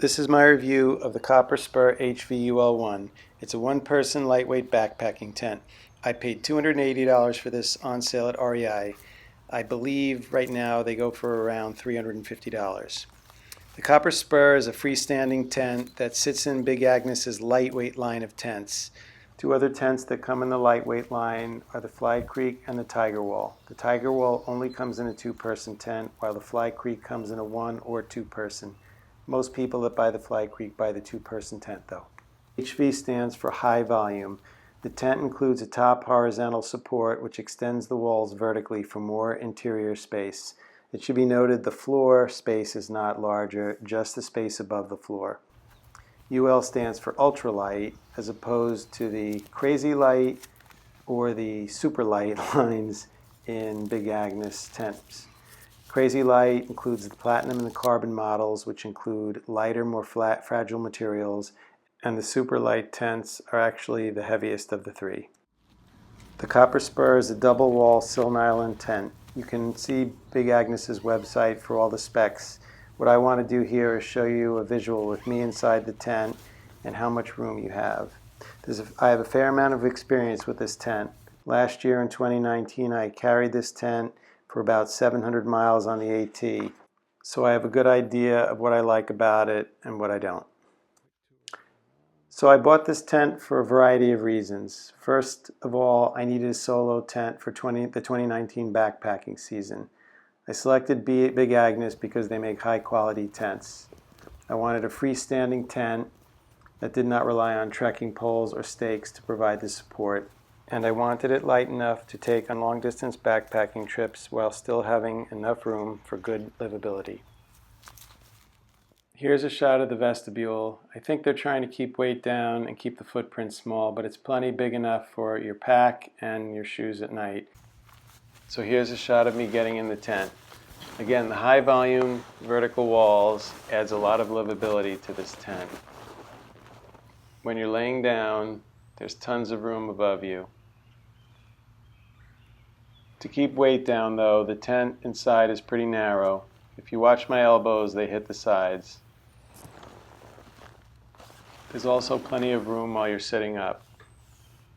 This is my review of the Copper Spur HVUL1. It's a one-person lightweight backpacking tent. I paid $280 for this on sale at REI. I believe right now they go for around $350. The Copper Spur is a freestanding tent that sits in Big Agnes's lightweight line of tents. Two other tents that come in the lightweight line are the Fly Creek and the Tiger Wall. The Tiger Wall only comes in a two-person tent, while the Fly Creek comes in a one- or two-person. Most people that buy the Fly Creek buy the two-person tent though. HV stands for high volume. The tent includes a top horizontal support which extends the walls vertically for more interior space. It should be noted the floor space is not larger, just the space above the floor. UL stands for ultralight as opposed to the crazy light or the super light lines in Big Agnes tents. Crazy light includes the platinum and the carbon models, which include lighter, more flat, fragile materials, and the super light tents are actually the heaviest of the three. The Copper Spur is a double wall sill nylon tent. You can see Big Agnes's website for all the specs. What I want to do here is show you a visual with me inside the tent and how much room you have. I have a fair amount of experience with this tent. Last year in 2019 I carried this tent for about 700 miles on the AT, so I have a good idea of what I like about it and what I don't. So I bought this tent for a variety of reasons. First of all, I needed a solo tent for the 2019 backpacking season. I selected Big Agnes because they make high quality tents. I wanted a freestanding tent that did not rely on trekking poles or stakes to provide the support. And I wanted it light enough to take on long-distance backpacking trips while still having enough room for good livability. Here's a shot of the vestibule. I think they're trying to keep weight down and keep the footprint small, but it's plenty big enough for your pack and your shoes at night. So here's a shot of me getting in the tent. Again, the high volume vertical walls adds a lot of livability to this tent. When you're laying down, there's tons of room above you. To keep weight down though, the tent inside is pretty narrow. If you watch my elbows, they hit the sides. There's also plenty of room while you're sitting up.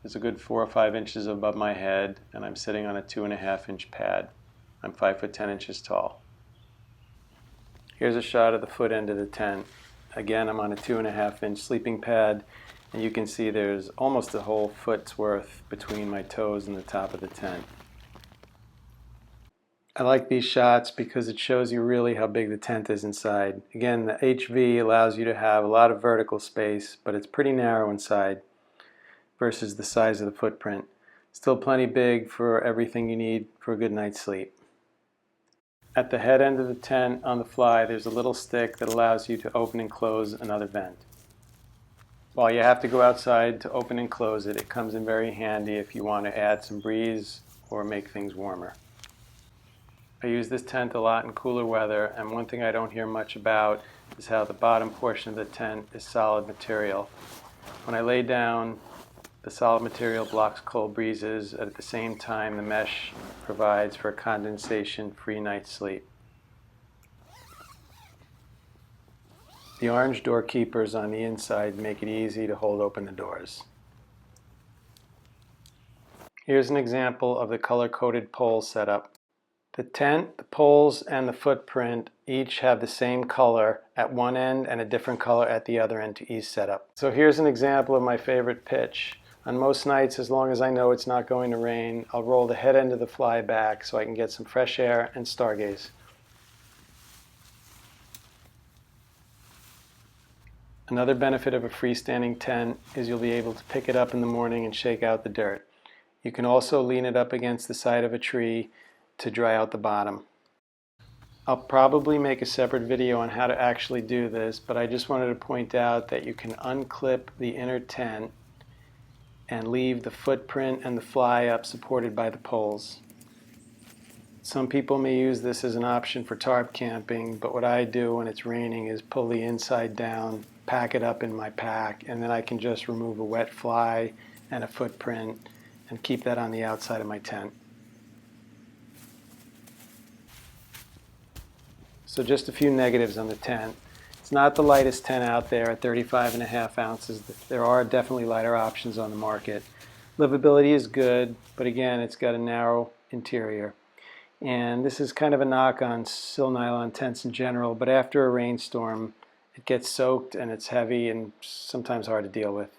There's a good 4 or 5 inches above my head, and I'm sitting on a 2.5-inch pad. I'm 5 foot 10 inches tall. Here's a shot of the foot end of the tent. Again, I'm on a 2.5-inch sleeping pad, and you can see there's almost a whole foot's worth between my toes and the top of the tent. I like these shots because it shows you really how big the tent is inside. Again, the HV allows you to have a lot of vertical space, but it's pretty narrow inside versus the size of the footprint. Still plenty big for everything you need for a good night's sleep. At the head end of the tent on the fly, there's a little stick that allows you to open and close another vent. While you have to go outside to open and close it, it comes in very handy if you want to add some breeze or make things warmer. I use this tent a lot in cooler weather, and one thing I don't hear much about is how the bottom portion of the tent is solid material. When I lay down, the solid material blocks cold breezes, and at the same time the mesh provides for a condensation-free night's sleep. The orange door keepers on the inside make it easy to hold open the doors. Here's an example of the color-coded pole setup. The tent, the poles, and the footprint each have the same color at one end and a different color at the other end to each setup. So here's an example of my favorite pitch. On most nights, as long as I know it's not going to rain, I'll roll the head end of the fly back so I can get some fresh air and stargaze. Another benefit of a freestanding tent is you'll be able to pick it up in the morning and shake out the dirt. You can also lean it up against the side of a tree to dry out the bottom. I'll probably make a separate video on how to actually do this, but I just wanted to point out that you can unclip the inner tent and leave the footprint and the fly up supported by the poles. Some people may use this as an option for tarp camping, but what I do when it's raining is pull the inside down, pack it up in my pack, and then I can just remove a wet fly and a footprint and keep that on the outside of my tent. So just a few negatives on the tent. It's It's not the lightest tent out there at 35.5 ounces. There are definitely lighter options on the market. Livability is good, but again, it's got a narrow interior. And this is kind of a knock on sil nylon tents in general, but after a rainstorm, it gets soaked and it's heavy and sometimes hard to deal with.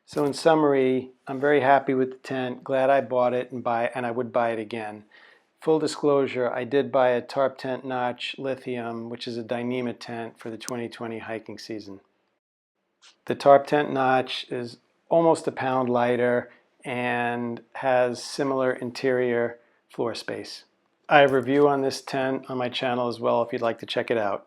So in summary, I'm very happy with the tent, glad I bought it and I would buy it again. Full disclosure, I did buy a tarp tent notch lithium, which is a Dyneema tent for the 2020 hiking season. The tarp tent notch is almost a pound lighter and has similar interior floor space. I have a review on this tent on my channel as well if you'd like to check it out.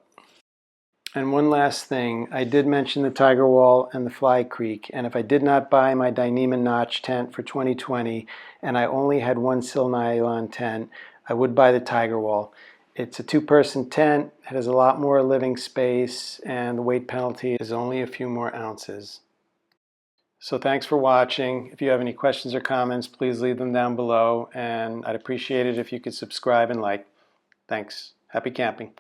And one last thing, I did mention the Tiger Wall and the Fly Creek, and if I did not buy my Dyneema Notch tent for 2020 and I only had one sil nylon tent, I would buy the Tiger Wall. It's a two-person tent, it has a lot more living space, and the weight penalty is only a few more ounces. So thanks for watching. If you have any questions or comments, please leave them down below, and I'd appreciate it if you could subscribe and like. Thanks. Happy camping.